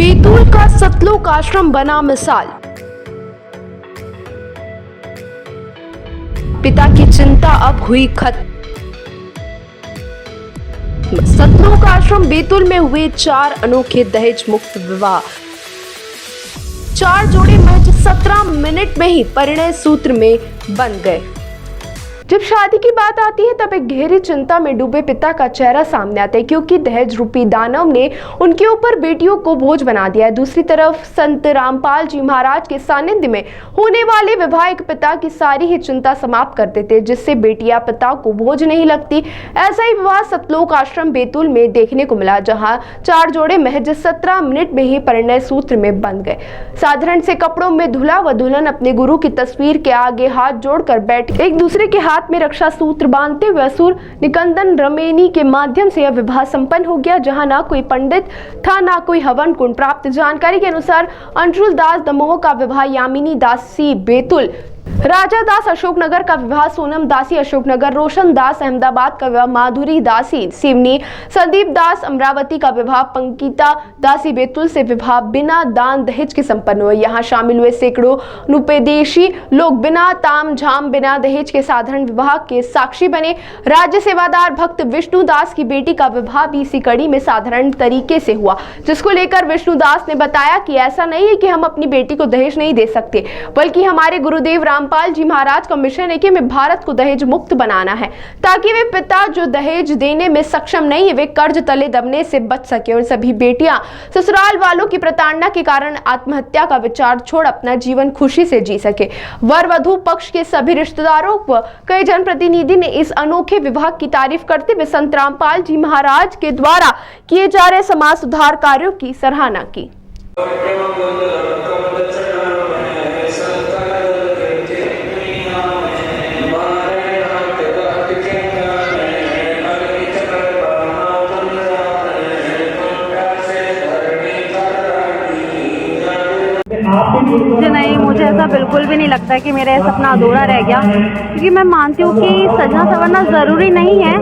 बैतूल का सतलोक आश्रम बना मिसाल। पिता की चिंता अब हुई खत्म। सतलोक आश्रम बैतूल में हुए 4 अनोखे दहेज मुक्त विवाह। 4 जोड़े महज 17 मिनट में ही परिणय सूत्र में बन गए। जब शादी की बात आती है तब एक गहरी चिंता में डूबे पिता का चेहरा सामने आता है, क्योंकि दहेज रूपी दानव ने उनके ऊपर बेटियों को बोझ बना दिया है। दूसरी तरफ संत रामपाल जी महाराज के सानिध्य में होने वाले विवाह एक पिता की सारी ही चिंता समाप्त कर देते, जिससे बेटियां पिता को बोझ नहीं लगती। ऐसा ही विवाह सतलोक आश्रम बैतूल में देखने को मिला, जहां 4 जोड़े महज 17 मिनट में ही परिणय सूत्र में बन गए। साधारण से कपड़ों में दूल्हा व दुल्हन अपने गुरु की तस्वीर के आगे हाथ जोड़कर बैठे एक दूसरे के हाथ में रक्षा सूत्र बांधते हुए असुर निकंदन रमेनी के माध्यम से यह विवाह संपन्न हो गया, जहां ना कोई पंडित था ना कोई हवन कुंड। प्राप्त जानकारी के अनुसार अंशुल दास दमोह का विवाह यामिनी दासी बैतूल, राजा दास अशोकनगर का विवाह सोनम दासी अशोकनगर, रोशन दास अहमदाबाद का विवाह माधुरी दासी सिवनी, संदीप दास अमरावती का विवाह पंकिता दासी बैतूल से विवाह बिना दान दहेज के संपन्न हुए। यहाँ शामिल हुए सैकड़ों अनुपदेशी लोग बिना ताम झाम बिना दहेज के साधारण विवाह के साक्षी बने। राज्य सेवादार भक्त विष्णु दास की बेटी का विवाह भी इसी कड़ी में साधारण तरीके से हुआ, जिसको लेकर विष्णु दास ने बताया कि ऐसा नहीं है कि हम अपनी बेटी को दहेज नहीं दे सकते, बल्कि हमारे गुरुदेव रामपाल जी महाराज का मिशन है कि हमें भारत को दहेज मुक्त बनाना है, ताकि वे पिता जो दहेज देने में सक्षम नहीं है वे कर्ज तले दबने से बच सके और सभी बेटियां ससुराल वालों की प्रताड़ना के कारण आत्महत्या का विचार छोड़ अपना जीवन खुशी से जी सके। वर वधू पक्ष के सभी रिश्तेदारों व कई जनप्रतिनिधि ने इस अनोखे विवाह की तारीफ करते हुए संत रामपाल जी महाराज के द्वारा किए जा रहे समाज सुधार कार्यों की सराहना की। जी नहीं, मुझे ऐसा बिल्कुल भी नहीं लगता है कि मेरा यह सपना अधूरा रह गया, क्योंकि मैं मानती हूँ कि सजना संवरना ज़रूरी नहीं है।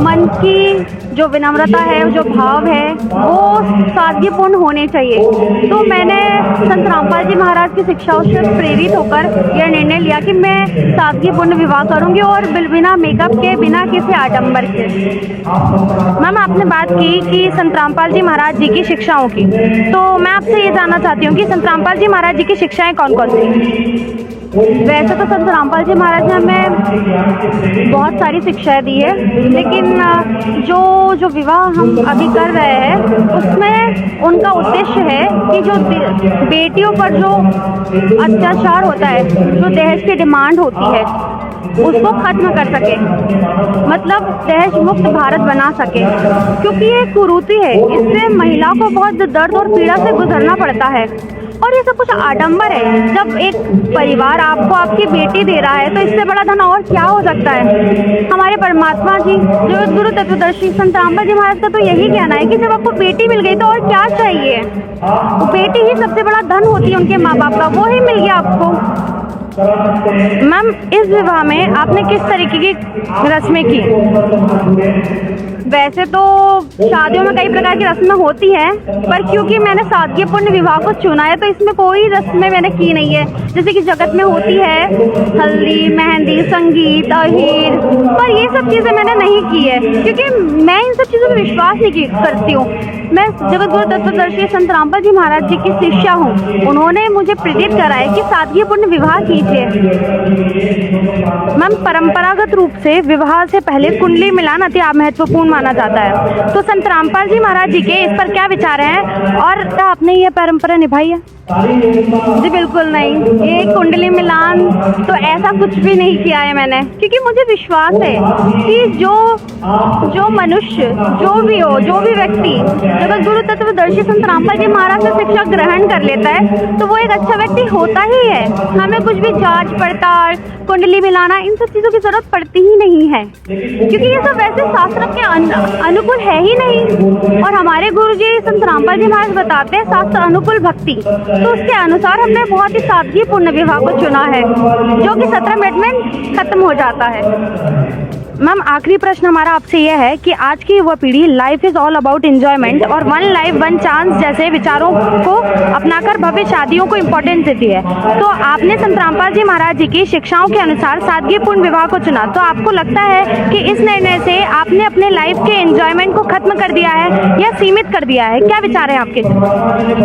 मन की जो विनम्रता है, जो भाव है, वो सादगीपूर्ण होने चाहिए। तो मैंने संत रामपाल जी महाराज की शिक्षाओं से प्रेरित होकर यह निर्णय लिया कि मैं सादगीपूर्ण विवाह करूँगी और बिना मेकअप के, बिना किसी आडंबर के। मैम, आपने बात की कि संत रामपाल जी महाराज जी की शिक्षाओं की, तो मैं आपसे ये जानना चाहती हूँ कि संत रामपाल जी महाराज जी की शिक्षाएं कौन कौन सी? वैसे तो संत रामपाल जी महाराज ने हमें बहुत सारी शिक्षाएं दी है, लेकिन जो विवाह हम अभी कर रहे हैं उसमें उनका उद्देश्य है कि जो बेटियों पर जो अत्याचार होता है, जो दहेज की डिमांड होती है, उसको खत्म कर सके, मतलब दहेज मुक्त भारत बना सके, क्योंकि ये कुरीति है। इससे महिला को बहुत दर्द और पीड़ा से गुजरना पड़ता है और ये सब कुछ आडंबर है। जब एक परिवार आपको आपकी बेटी दे रहा है तो इससे बड़ा धन और क्या हो सकता है। हमारे परमात्मा जी जो गुरु तत्वदर्शी संत रामपाल जी महाराज का तो यही कहना है कि जब आपको बेटी मिल गई तो और क्या चाहिए। वो बेटी ही सबसे बड़ा धन होती है उनके माँ बाप का, वो ही मिल गया आपको। मैम, इस विवाह में आपने किस तरीके की रस्में की? वैसे तो शादियों में कई प्रकार की रस्में होती हैं, पर क्योंकि मैंने सादगीपूर्ण विवाह को चुना है तो इसमें कोई रस्में मैंने की नहीं है। जैसे कि जगत में होती है हल्दी, मेहंदी, संगीत, अहीर, पर ये सब चीज़ें मैंने नहीं की है, क्योंकि मैं इन सब चीज़ों पर विश्वास नहीं करती हूँ। मैं जगत गुरु तत्वदर्शी संत रामपाल जी महाराज जी की शिष्या हूँ। उन्होंने मुझे प्रेरित करा है कि सादगीपूर्ण विवाह कीजिए। मैम, परंपरागत रूप से विवाह से पहले कुंडली मिलान अति महत्वपूर्ण माना जाता है, तो संत रामपाल जी महाराज जी के इस पर क्या विचार हैं और क्या आपने ये परंपरा निभाई है? जी बिल्कुल नहीं, ये कुंडली मिलान तो ऐसा कुछ भी नहीं किया है मैंने, क्योंकि मुझे विश्वास है कि जो मनुष्य, जो भी हो, जो भी व्यक्ति जगत गुरु तत्वदर्शी संत रामपाल जी महाराज से शिक्षा ग्रहण कर लेता है तो वो एक अच्छा व्यक्ति होता ही है। हमें कुछ भी जांच पड़ताल, कुंडली मिलाना, इन सब चीज़ों की जरूरत पड़ती ही नहीं है, क्योंकि ये सब वैसे शास्त्र के अनुकूल है ही नहीं। और हमारे गुरु जी संत रामपाल जी महाराज बताते हैं शास्त्र अनुकूल भक्ति, तो उसके अनुसार हमने बहुत ही सादगीपूर्ण विवाह को चुना है, जो कि 17 मिनट में खत्म हो जाता है। मैम आखिरी प्रश्न हमारा आपसे यह है कि आज की युवा पीढ़ी life is all about enjoyment और वन लाइफ वन चांस जैसे विचारों को अपनाकर भव्य शादियों को इम्पोर्टेंस देती है। तो आपने संत रामपाल जी महाराज जी की शिक्षाओं के अनुसार सादगीपूर्ण विवाह को चुना, तो आपको लगता है कि इस निर्णय से आपने अपने लाइफ के एंजॉयमेंट को खत्म कर दिया है या सीमित कर दिया है? क्या विचार है आपके?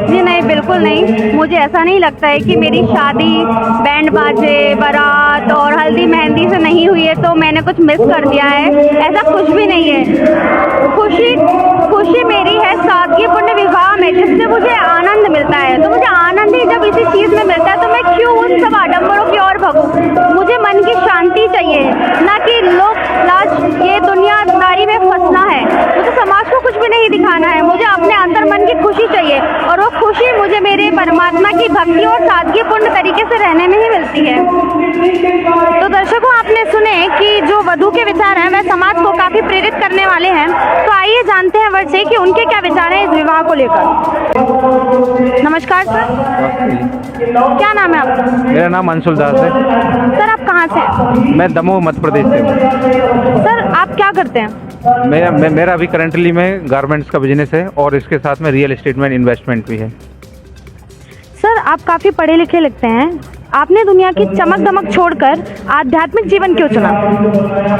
जी नहीं, बिल्कुल नहीं। मुझे ऐसा नहीं लगता है कि मेरी शादी बैंड बाजे बारात और हल्दी मेहंदी से नहीं हुई है तो मैंने कुछ मिस कर दिया है, ऐसा कुछ भी नहीं है। खुशी मेरी है सादगीपूर्ण विवाह में, जिससे मुझे आनंद मिलता है। तो मुझे आनंद ही जब इसी चीज़ में मिलता है तो मैं क्यों उन सब आडंबरों की ओर भगूं? मुझे मन की शांति चाहिए, ना कि लोक लाज ये दुनियादारी में फंसना है। मुझे समाज को कुछ भी नहीं दिखाना है, मुझे अपने अंदर मन की खुशी चाहिए और वो खुशी मुझे मेरे परमात्मा की भक्ति और सादगीपूर्ण तरीके से रहने में ही मिलती है। तो दर्शकों, आपने सुने कि जो वधू के विचार हैं वह समाज को काफ़ी प्रेरित करने वाले हैं। तो आइए जानते हैं वर से कि उनके क्या विचार हैं इस विवाह को लेकर। नमस्कार सर, क्या नाम है आपका? मेरा नाम अंशुल दास है। सर आप कहाँ से हैं? मैं दमोह मध्य प्रदेश से हूँ। सर आप क्या करते हैं? मेरा अभी करंटली में गारमेंट्स का बिजनेस है और इसके साथ में रियल एस्टेट में इन्वेस्टमेंट भी है। सर आप काफ़ी पढ़े लिखे लगते हैं, आपने दुनिया की चमक दमक छोड़कर आध्यात्मिक जीवन क्यों चुना?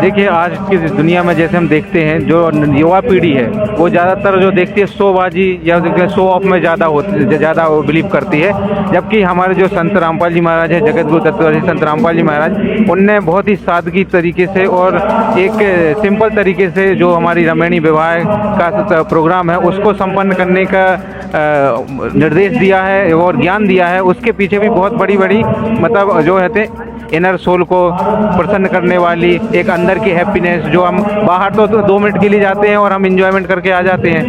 देखिए, आज की दुनिया में जैसे हम देखते हैं जो युवा पीढ़ी है वो ज़्यादातर जो देखती है शोबाजी या शो ऑफ में ज़्यादा बिलीव करती है, जबकि हमारे जो संत रामपाल जी महाराज है, जगत गुरु तत्वदर्शी संत रामपाल जी महाराज, उनने बहुत ही सादगी तरीके से और एक सिंपल तरीके से जो हमारी रमैणी विवाह का प्रोग्राम है उसको संपन्न करने का निर्देश दिया है और ज्ञान दिया है। उसके पीछे भी बहुत बड़ी मतलब जो है इनर सोल को प्रसन्न करने वाली एक अंदर की हैप्पीनेस, जो हम बाहर तो 2 मिनट के लिए जाते हैं और हम इंजॉयमेंट करके आ जाते हैं,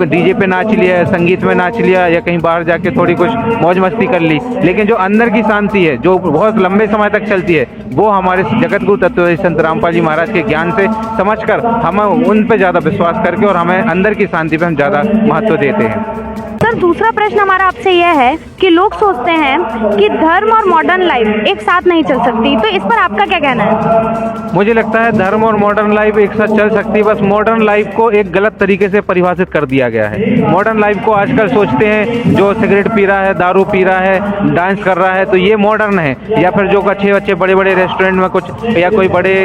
डीजे पे नाच लिया, संगीत में नाच लिया या कहीं बाहर जाके थोड़ी कुछ मौज मस्ती कर ली, लेकिन जो अंदर की शांति है जो बहुत लंबे समय तक चलती है वो हमारे जगत गुरु तत्वदर्शी संत रामपाल जी महाराज के ज्ञान से समझकर हम उन पे ज़्यादा विश्वास करके और हमें अंदर की शांति पे हम ज़्यादा महत्व देते हैं। सर दूसरा प्रश्न हमारा आपसे यह है कि लोग सोचते हैं कि धर्म और मॉडर्न लाइफ एक साथ नहीं चल सकती, तो इस पर आपका क्या कहना है? मुझे लगता है धर्म और मॉडर्न लाइफ एक साथ चल सकती है, बस मॉडर्न लाइफ को एक गलत तरीके से परिभाषित कर दिया गया है। मॉडर्न लाइफ को आजकल सोचते हैं जो सिगरेट पी रहा है, दारू पी रहा है, डांस कर रहा है तो ये मॉडर्न है, या फिर जो अच्छे बड़े रेस्टोरेंट में कुछ या कोई बड़े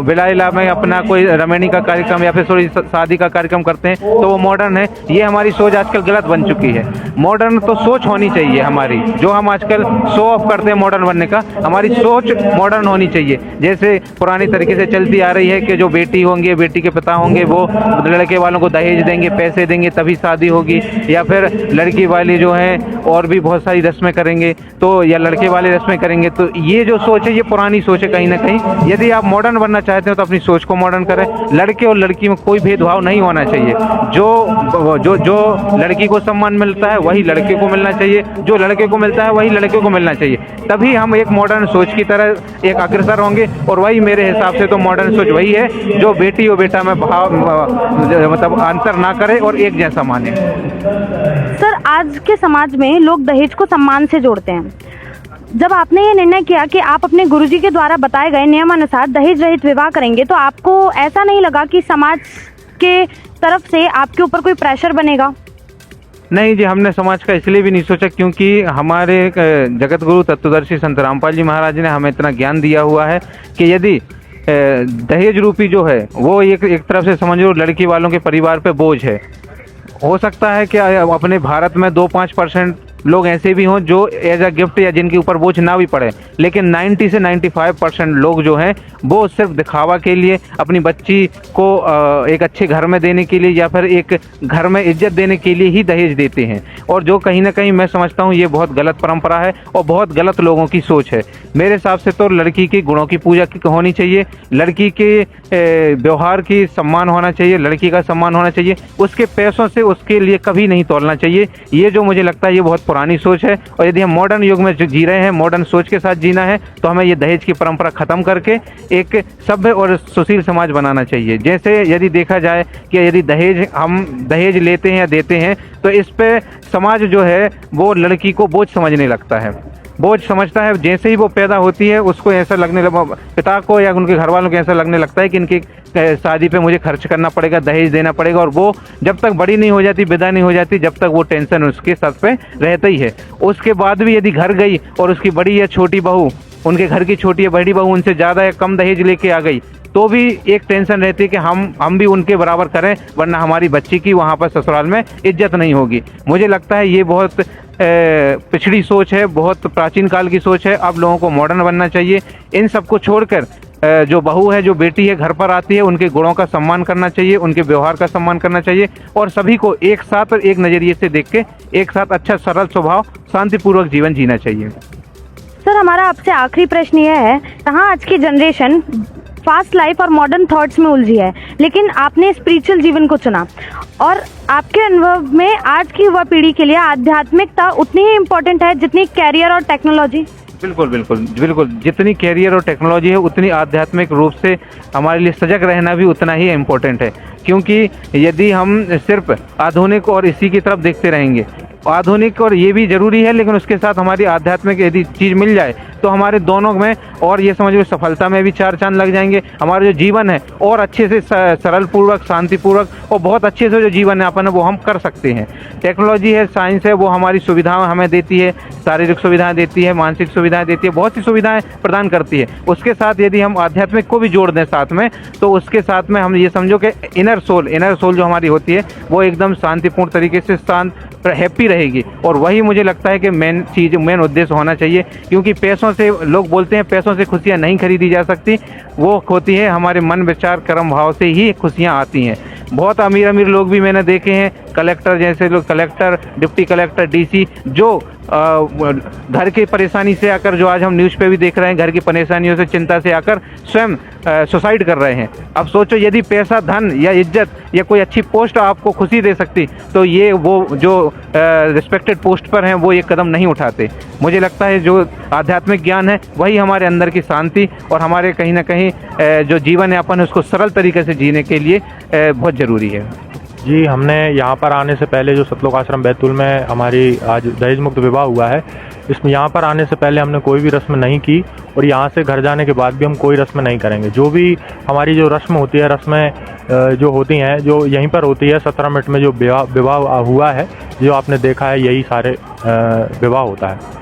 विलायला में अपना कोई रमैनी का कार्यक्रम या फिर थोड़ी शादी का कार्यक्रम करते हैं तो वो मॉडर्न है। ये हमारी सोच आजकल गलत बन चुकी है। मॉडर्न तो सोच होनी चाहिए हमारी, जो हम आजकल शो ऑफ करते हैं मॉडर्न बनने का, हमारी सोच मॉडर्न होनी चाहिए। जैसे पुरानी तरीके से चलती आ रही है कि जो बेटी होंगे, बेटी के पिता होंगे, वो लड़के वालों को दहेज देंगे, पैसे देंगे तभी शादी होगी, या फिर लड़की वाले जो हैं और भी बहुत सारी रस्में करेंगे तो या लड़के वाले रस्में करेंगे, तो ये जो सोच है ये पुरानी सोच है कहीं ना कहीं। यदि आप मॉडर्न बनना चाहते हो तो अपनी सोच को मॉडर्न करें। लड़के और लड़की में कोई भेदभाव नहीं होना चाहिए। जो लड़की को सम्मान मिलता है वही लड़के को मिलना चाहिए, जो लड़के को मिलता है वही लड़के को मिलना चाहिए। तभी हम एक मॉडर्न सोच की तरह एक अग्रसर होंगे, और वही मेरे हिसाब से तो मॉडर्न सोच वही है जो बेटी और बेटा में भाव मतलब अंतर ना करे और एक जैसा माने। सर आज के समाज में लोग दहेज को सम्मान से जोड़ते हैं। जब आपने ये निर्णय किया कि आप अपने गुरुजी के द्वारा बताए गए नियम अनुसार दहेज रहित विवाह करेंगे, तो आपको ऐसा नहीं लगा कि समाज के तरफ से आपके ऊपर कोई प्रेशर बनेगा? नहीं जी, हमने समाज का इसलिए भी नहीं सोचा क्योंकि हमारे जगत गुरु तत्वदर्शी संत रामपाल जी महाराज ने हमें इतना ज्ञान दिया हुआ है कि यदि दहेज रूपी जो है वो एक तरफ से समझ लो लड़की वालों के परिवार पे बोझ है। हो सकता है कि अपने भारत में 2-5% लोग ऐसे भी हों जो एज अ गिफ्ट या जिनके ऊपर बोझ ना भी पड़े, लेकिन 90 से 95% लोग जो हैं वो सिर्फ दिखावा के लिए, अपनी बच्ची को एक अच्छे घर में देने के लिए या फिर एक घर में इज्जत देने के लिए ही दहेज देते हैं, और जो कहीं ना कहीं मैं समझता हूँ ये बहुत गलत परंपरा है और बहुत गलत लोगों की सोच है। मेरे हिसाब से तो लड़की के गुणों की पूजा होनी चाहिए, लड़की के व्यवहार की सम्मान होना चाहिए, लड़की का सम्मान होना चाहिए, उसके पैसों से उसके लिए कभी नहीं तोलना चाहिए। ये जो मुझे लगता है ये बहुत पुरानी सोच है, और यदि हम मॉडर्न युग में जी रहे हैं, मॉडर्न सोच के साथ जीना है, तो हमें ये दहेज की परंपरा खत्म करके एक सभ्य और सुशील समाज बनाना चाहिए। जैसे यदि देखा जाए कि यदि हम दहेज लेते हैं या देते हैं तो इस पे समाज जो है वो लड़की को बोझ समझने लगता है। बोझ समझता है। जैसे ही वो पैदा होती है उसको ऐसा लगने लगा, पिता को या उनके घर वालों को ऐसा लगने लगता है कि इनकी शादी पे मुझे खर्च करना पड़ेगा, दहेज देना पड़ेगा, और वो जब तक बड़ी नहीं हो जाती, विदा नहीं हो जाती, जब तक वो टेंशन उसके सर पे रहता ही है। उसके बाद भी यदि घर गई और उसकी बड़ी या छोटी बहू, उनके घर की छोटी या बड़ी बहू उनसे ज़्यादा या कम दहेज लेके आ गई, तो भी एक टेंशन रहती है कि हम भी उनके बराबर करें, वरना हमारी बच्ची की वहाँ पर ससुराल में इज्जत नहीं होगी। मुझे लगता है ये बहुत पिछड़ी सोच है, बहुत प्राचीन काल की सोच है। अब लोगों को मॉडर्न बनना चाहिए। इन सब को छोड़कर जो बहू है, जो बेटी है, घर पर आती है, उनके गुणों का सम्मान करना चाहिए, उनके व्यवहार का सम्मान करना चाहिए, और सभी को एक साथ और एक नज़रिए से देख के एक साथ अच्छा सरल स्वभाव, शांतिपूर्वक जीवन जीना चाहिए। सर, हमारा आपसे आखिरी प्रश्न यह है, कहाँ आज की जनरेशन फास्ट लाइफ और मॉडर्न थॉट्स में उलझी है, लेकिन आपने स्पिरिचुअल जीवन को चुना, और आपके अनुभव में आज की युवा पीढ़ी के लिए आध्यात्मिकता उतनी ही इम्पोर्टेंट है जितनी कैरियर और टेक्नोलॉजी? बिल्कुल बिल्कुल बिल्कुल, जितनी कैरियर और टेक्नोलॉजी है उतनी आध्यात्मिक रूप से हमारे लिए सजग रहना भी उतना ही इम्पोर्टेंट है। क्योंकि यदि हम सिर्फ आधुनिक और इसी की तरफ देखते रहेंगे, आधुनिक और ये भी ज़रूरी है, लेकिन उसके साथ हमारी आध्यात्मिक यदि चीज़ मिल जाए तो हमारे दोनों में, और ये समझ लो सफलता में भी चार चांद लग जाएंगे। हमारा जो जीवन है और अच्छे से सरल पूर्वक, शांतिपूर्वक और बहुत अच्छे से जो जीवन यापन है वो हम कर सकते हैं। टेक्नोलॉजी है, साइंस है, वो हमारी सुविधाएं हमें देती है, शारीरिक सुविधाएं देती है, मानसिक सुविधाएं देती है, बहुत सी सुविधाएं प्रदान करती है। उसके साथ यदि हम आध्यात्मिक को भी जोड़ दें साथ में, तो उसके साथ में हम ये समझो कि इनर सोल जो हमारी होती है वो एकदम शांतिपूर्ण तरीके से शांत हैप्पी रहेगी। और वही मुझे लगता है कि मेन उद्देश्य होना चाहिए। क्योंकि पैसों से, लोग बोलते हैं पैसों से खुशियाँ नहीं खरीदी जा सकती, वो होती है हमारे मन, विचार, कर्म भाव से ही खुशियाँ आती हैं। बहुत अमीर अमीर लोग भी मैंने देखे हैं, कलेक्टर जैसे लोग, कलेक्टर, डिप्टी कलेक्टर, डीसी, जो घर की परेशानी से आकर, जो आज हम न्यूज़ पे भी देख रहे हैं, घर की परेशानियों से, चिंता से आकर स्वयं सुसाइड कर रहे हैं। अब सोचो यदि पैसा, धन या इज्जत या कोई अच्छी पोस्ट आपको खुशी दे सकती, तो ये वो जो रिस्पेक्टेड पोस्ट पर हैं वो एक कदम नहीं उठाते। मुझे लगता है जो आध्यात्मिक ज्ञान है वही हमारे अंदर की शांति और हमारे कहीं ना कहीं जो जीवन यापन है उसको सरल तरीके से जीने के लिए बहुत ज़रूरी है। जी, हमने यहाँ पर आने से पहले जो सतलोक आश्रम बैतूल में हमारी आज दहेज मुक्त विवाह हुआ है, इसमें यहाँ पर आने से पहले हमने कोई भी रस्म नहीं की, और यहाँ से घर जाने के बाद भी हम कोई रस्म नहीं करेंगे। जो भी हमारी जो रस्म होती है, रस्में जो होती हैं, जो यहीं पर होती है, 17 मिनट में जो विवाह हुआ है, जो आपने देखा है, यही सारे विवाह होता है।